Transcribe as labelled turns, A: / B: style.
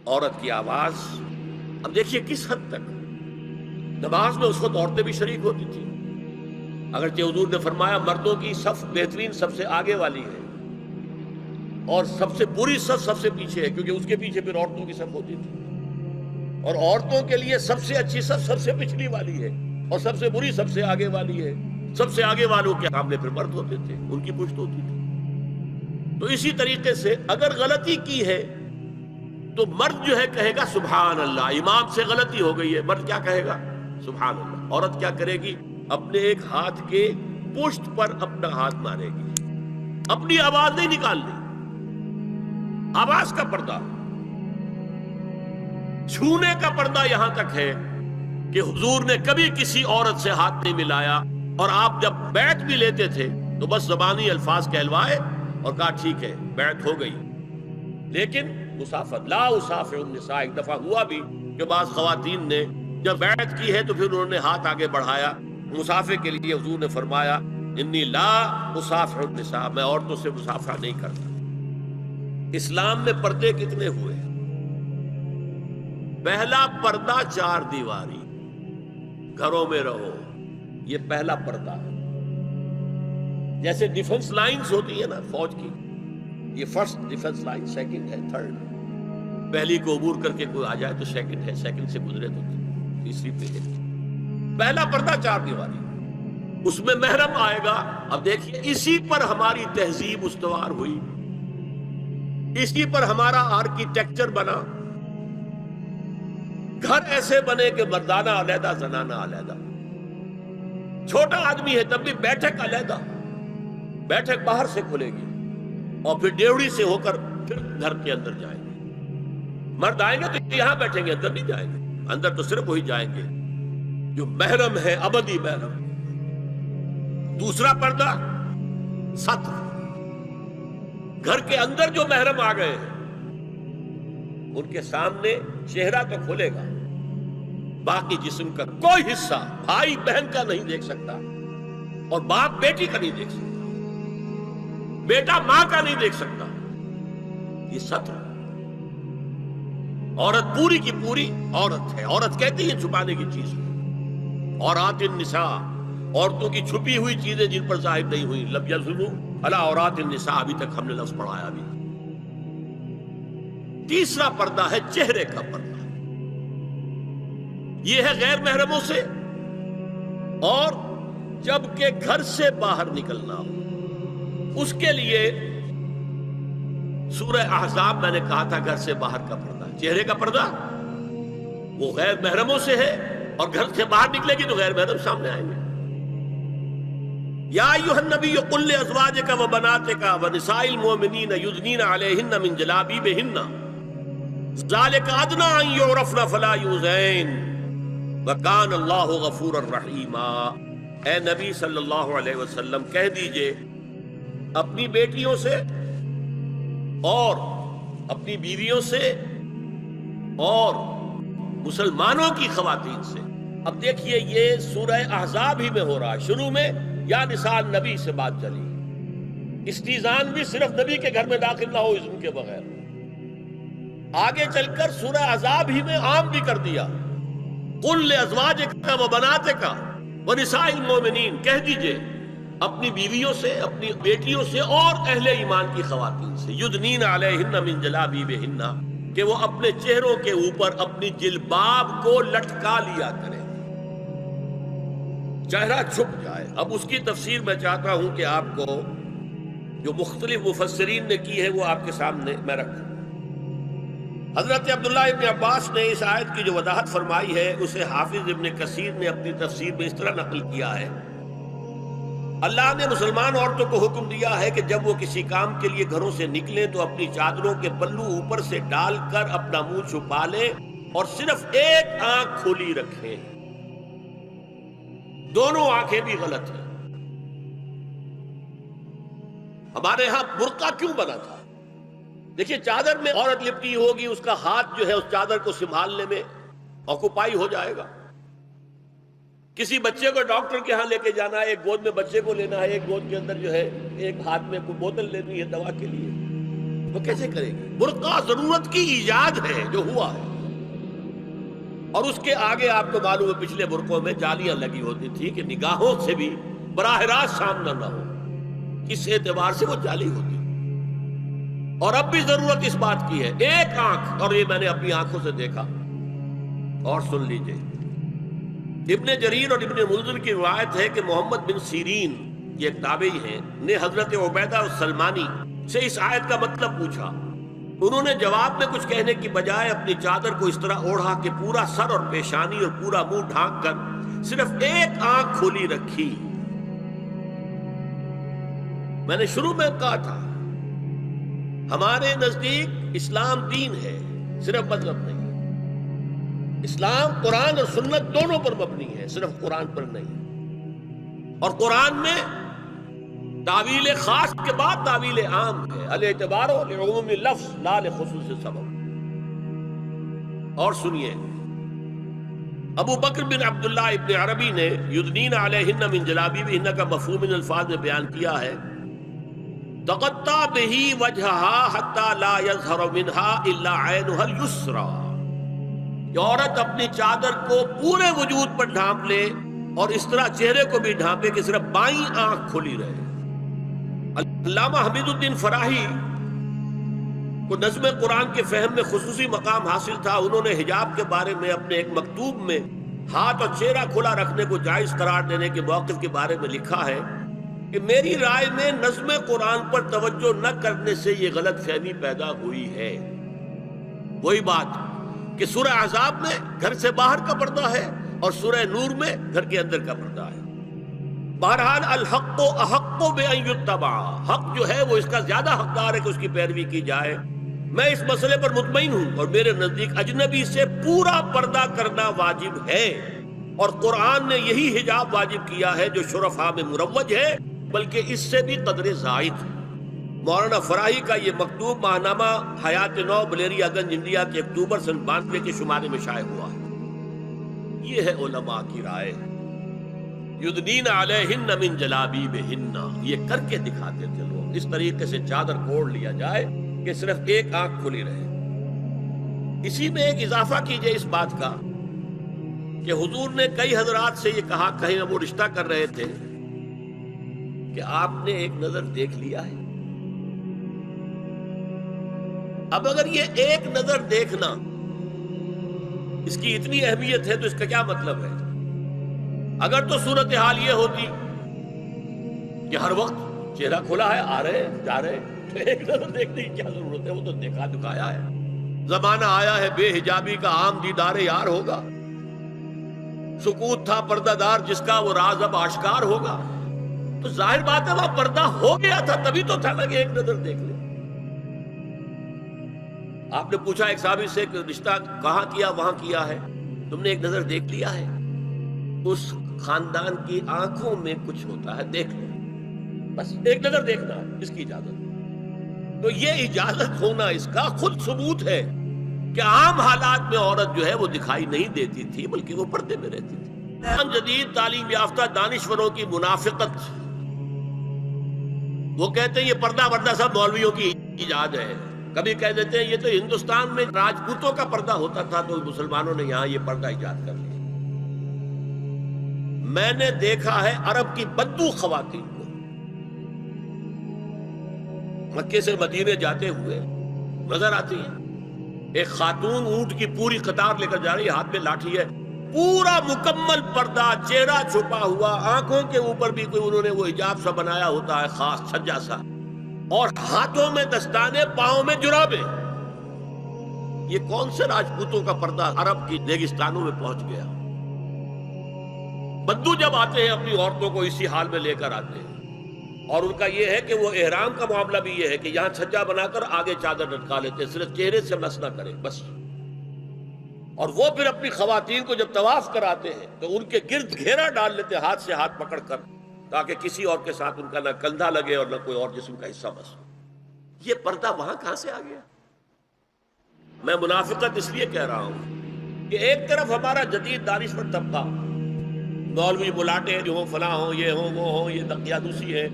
A: عورت کی آواز. اب دیکھیے کس حد تک نماز میں اس وقت عورتیں بھی شریک ہوتی تھی. اگرچہ حضور نے فرمایا مردوں کی صف بہترین سب سے آگے والی ہے اور سب سے بری صف سب سے پیچھے ہے، کیونکہ اس کے پیچھے پھر عورتوں کی صف ہوتی تھی. اور عورتوں کے لیے سب سے اچھی صف سب سے پچھلی والی ہے اور سب سے بری سب سے آگے والی ہے. سب سے آگے والوں کے سامنے پھر مرد ہوتے تھے، ان کی پشت ہوتی تھی. تو اسی طریقے سے اگر غلطی کی ہے تو مرد جو ہے کہے گا سبحان اللہ. امام سے غلطی ہو گئی ہے، مرد کیا کہے گا؟ سبحان اللہ. عورت کیا کرے گی؟ اپنے ایک ہاتھ کے پشت پر اپنا ہاتھ مارے گی، اپنی آواز نہیں نکالنی. آواز کا پردہ، چھونے کا پردہ یہاں تک ہے کہ حضور نے کبھی کسی عورت سے ہاتھ نہیں ملایا. اور آپ جب بیعت بھی لیتے تھے تو بس زبانی الفاظ کہلوائے اور کہا ٹھیک ہے بیعت ہو گئی، لیکن مسافر لا اسافر النساء. ایک دفعہ ہوا بھی کہ بعض خواتین نے جب بیعت کی ہے تو پھر انہوں نے ہاتھ آگے بڑھایا مسافر کے لیے. حضور نے فرمایا انی لا اسافر النساء، میں عورتوں سے مسافرہ نہیں کرتا. اسلام میں پردے کتنے ہوئے؟ پہلا پردہ 4 دیواری، گھروں میں رہو، یہ پہلا پردہ ہے. جیسے ڈیفنس لائنز ہوتی ہے نا فوج کی، یہ فرسٹ ڈیفنس لائن، سیکنڈ ہے، تھرڈ. پہلی کو عبور کر کے کوئی آ جائے تو سیکنڈ ہے، سیکنڈ سے گزرے تو تیسری پہ ہے. پہلا پردہ 4 دیواری، اس میں محرم آئے گا. اب دیکھیے اسی پر ہماری تہذیب استوار ہوئی، اسی پر ہمارا آرکیٹیکچر بنا. گھر ایسے بنے کہ مردانہ علیحدہ زنانہ علیحدہ. چھوٹا آدمی ہے تب بھی بیٹھک علیحدہ، بیٹھک باہر سے کھلے گی اور پھر ڈیوڑی سے ہو کر پھر گھر کے اندر جائیں گے. مرد آئیں گے تو یہاں بیٹھیں گے، اندر نہیں جائیں گے. اندر تو صرف وہی جائیں گے جو محرم ہے، ابدی محرم. دوسرا پردہ ستر، گھر کے اندر جو محرم آ گئے ہیں ان کے سامنے چہرہ تو کھلے گا، باقی جسم کا کوئی حصہ بھائی بہن کا نہیں دیکھ سکتا اور باپ بیٹی کا نہیں دیکھ سکتا، بیٹا ماں کا نہیں دیکھ سکتا. یہ ستر. عورت پوری کی پوری عورت ہے. عورت کہتی ہے چھپانے کی چیز. عورات النساء، عورتوں کی چھپی ہوئی چیزیں جن پر ظاہر نہیں ہوئی. لم یظہروا علی عورات النساء، ابھی تک ہم نے لفظ پڑھایا بھی. تیسرا پردہ ہے چہرے کا پردہ. یہ ہے غیر محرموں سے، اور جب کہ گھر سے باہر نکلنا ہو اس کے لیے سورہ احزاب میں نے کہا تھا گھر سے باہر کا پردہ. چہرے کا پردہ وہ غیر محرموں سے ہے، اور گھر سے باہر نکلے گی تو غیر محرم سامنے آئیں گے. یا ایھا النبی قل لازواجک وبناتک ونساء المؤمنین یدنین علیہن من جلابیبہن ذلک ادنی ان یعرفن فلا یؤذین وکان اللہ غفورا رحیما. اے نبی صلی اللہ علیہ وسلم کہہ دیجئے اپنی بیٹیوں سے اور اپنی بیویوں سے اور مسلمانوں کی خواتین سے. اب دیکھیے یہ سورہ احزاب ہی میں ہو رہا ہے. شروع میں یا نساء النبی سے بات چلی، استیزان بھی صرف نبی کے گھر میں داخل نہ ہو اذن کے بغیر. آگے چل کر سورہ احزاب ہی میں عام بھی کر دیا. قل لازواجک وبناتک ونساء المؤمنین، کہہ دیجئے اپنی بیویوں سے، اپنی بیٹیوں سے اور اہل ایمان کی خواتین سے، یدنین علیہن من جلابیبہن، کہ وہ اپنے چہروں کے اوپر اپنی جلباب کو لٹکا لیا کریں، چہرہ چھپ جائے. اب اس کی تفسیر میں چاہتا ہوں کہ آپ کو جو مختلف مفسرین نے کی ہے وہ آپ کے سامنے میں رکھوں. حضرت عبداللہ ابن عباس نے اس آیت کی جو وضاحت فرمائی ہے اسے حافظ ابن کثیر نے اپنی تفسیر میں اس طرح نقل کیا ہے. اللہ نے مسلمان عورتوں کو حکم دیا ہے کہ جب وہ کسی کام کے لیے گھروں سے نکلیں تو اپنی چادروں کے پلو اوپر سے ڈال کر اپنا منہ چھپا لیں اور صرف ایک آنکھ کھلی رکھیں. دونوں آنکھیں بھی غلط ہیں. ہمارے ہاں برقع کیوں بنا تھا؟ دیکھیے چادر میں عورت لپٹی ہوگی، اس کا ہاتھ جو ہے اس چادر کو سنبھالنے میں آکوپائی ہو جائے گا. کسی بچے کو ڈاکٹر کے ہاں لے کے جانا ہے، ایک گود میں بچے کو لینا ہے، ایک گود کے اندر جو ہے ایک ہاتھ میں کوئی بوتل لینی ہے دوا کے لیے. وہ کیسے کرے گی؟ برقع ضرورت کی ایجاد ہے جو ہوا ہے، اور اس کے آگے آپ کو معلوم ہے پچھلے برقعوں میں جالیاں لگی ہوتی تھی کہ نگاہوں سے بھی براہ راست سامنا نہ ہو، اس اعتبار سے وہ جالی ہوتی، اور اب بھی ضرورت اس بات کی ہے ایک آنکھ، اور یہ میں نے اپنی آنکھوں سے دیکھا، اور سن لیجئے ابن جریر اور ابن منذر کی روایت ہے کہ محمد بن سیرین، یہ ایک تابعی ہیں، نے حضرت عبیدہ السلمانی سے اس آیت کا مطلب پوچھا۔ انہوں نے جواب میں کچھ کہنے کی بجائے اپنی چادر کو اس طرح اوڑھا کہ پورا سر اور پیشانی اور پورا منہ ڈھانک کر صرف ایک آنکھ کھلی رکھی۔ میں نے شروع میں کہا تھا ہمارے نزدیک اسلام دین ہے، صرف مذہب نہیں۔ اسلام قرآن اور سنت دونوں پر مبنی ہے، صرف قرآن پر نہیں، اور قرآن میں تعویل خاص کے بعد تعویل عام ہے، الاعتبار لعموم لفظ لا لخصوص سبب۔ اور سنیے ابو بکر بن عبداللہ ابن عربی نے یدنین علیہن من جلابیبہن کا مفہوم ان الفاظ میں بیان کیا ہے، تغطی بہ وجہہا حتی لا یظہر منہا الا عینہا الیسری، کہ عورت اپنی چادر کو پورے وجود پر ڈھانپ لے اور اس طرح چہرے کو بھی ڈھانپے کہ صرف بائیں آنکھ کھلی رہے۔ علامہ حمید الدین فراہی کو نظم قرآن کے فہم میں خصوصی مقام حاصل تھا، انہوں نے حجاب کے بارے میں اپنے ایک مکتوب میں ہاتھ اور چہرہ کھلا رکھنے کو جائز قرار دینے کے موقف کے بارے میں لکھا ہے کہ میری رائے میں نظم قرآن پر توجہ نہ کرنے سے یہ غلط فہمی پیدا ہوئی ہے۔ وہی بات کہ سورہ احزاب میں گھر سے باہر کا پردہ ہے اور سورہ نور میں گھر کے اندر کا پردہ ہے۔ بہرحال الحق احق بان یتبع، حق جو ہے وہ اس کا زیادہ حقدار ہے کہ اس کی پیروی کی جائے۔ میں اس مسئلے پر مطمئن ہوں، اور میرے نزدیک اجنبی سے پورا پردہ کرنا واجب ہے، اور قرآن نے یہی حجاب واجب کیا ہے جو شرفاء میں مروج ہے، بلکہ اس سے بھی قدر زائد۔ مولانا فراہی کا یہ مکتوب ماہنامہ حیات نو بلیریا گنج انڈیا کے اکتوبر سن 92 کے شمارے میں شائع ہوا ہے۔ یہ ہے علماء کی رائے، یدنین علیہن من جلابیبہن، یہ کر کے دکھاتے تھے لوگ، اس طریقے سے چادر اوڑھ لیا جائے کہ صرف ایک آنکھ کھلی رہے۔ اسی میں ایک اضافہ کیجئے اس بات کا کہ حضور نے کئی حضرات سے یہ کہا، کہیں وہ رشتہ کر رہے تھے، کہ آپ نے ایک نظر دیکھ لیا ہے۔ اب اگر یہ ایک نظر دیکھنا اس کی اتنی اہمیت ہے تو اس کا کیا مطلب ہے؟ اگر تو صورتحال یہ ہوتی کہ ہر وقت چہرہ کھلا ہے، آ رہے جا رہے، تو ایک نظر دیکھنے کی کیا ضرورت ہے؟ وہ تو دیکھا دکھایا ہے۔ زمانہ آیا ہے بے حجابی کا، عام دیدار یار ہوگا، سکوت تھا پردہ دار جس کا، وہ راز اب آشکار ہوگا۔ تو ظاہر بات ہے وہاں پردہ ہو گیا تھا، تبھی تو تھا نا کہ ایک نظر دیکھ لے۔ آپ نے پوچھا ایک صحابی سے کہ رشتہ کہاں کیا؟ وہاں کیا ہے، تم نے ایک نظر دیکھ لیا ہے؟ اس خاندان کی آنکھوں میں کچھ ہوتا ہے، دیکھ لو، بس ایک نظر دیکھنا ہے، اس کی اجازت۔ تو یہ اجازت ہونا اس کا خود ثبوت ہے کہ عام حالات میں عورت جو ہے وہ دکھائی نہیں دیتی تھی، بلکہ وہ پردے میں رہتی تھی۔ جدید تعلیم یافتہ دانشوروں کی منافقت، وہ کہتے ہیں یہ پردہ وردہ سب مولویوں کی ایجاد ہے، کبھی کہہ دیتے ہیں یہ تو ہندوستان میں راجپوتوں کا پردہ ہوتا تھا تو مسلمانوں نے یہاں یہ پردہ ایجاد کر لیا۔ میں نے دیکھا ہے عرب کی بدو خواتین کو مکے سے مدینے جاتے ہوئے نظر آتی ہیں، ایک خاتون اونٹ کی پوری قطار لے کر جا رہی ہے، ہاتھ میں لاٹھی ہے، پورا مکمل پردہ، چہرہ چھپا ہوا، آنکھوں کے اوپر بھی کوئی انہوں نے وہ حجاب سا بنایا ہوتا ہے خاص چھجا سا، اور ہاتھوں میں دستانے، پاؤں میں جرابیں۔ یہ کون سے راجپوتوں کا پردہ عرب کی ریگستانوں میں پہنچ گیا؟ بدو جب آتے ہیں اپنی عورتوں کو اسی حال میں لے کر آتے ہیں، اور ان کا یہ ہے کہ وہ احرام کا معاملہ بھی یہ ہے کہ یہاں چھجا بنا کر آگے چادر لٹکا لیتے ہیں، صرف چہرے سے مس نہ کریں بس۔ اور وہ پھر اپنی خواتین کو جب طواف کراتے ہیں تو ان کے گرد گھیرا ڈال لیتے ہیں ہاتھ سے ہاتھ پکڑ کر، تاکہ کسی اور کے ساتھ ان کا نہ کندھا لگے اور نہ کوئی اور جسم کا حصہ بس۔ یہ پردہ وہاں کہاں سے آ گیا؟ میں منافقت اس لیے کہہ رہا ہوں کہ ایک طرف ہمارا جدید دانشور طبقہ، مولوی ملاٹے جو ہوں، فلاں ہوں، یہ ہوں وہ ہوں، یہ دقیانوسی ہے،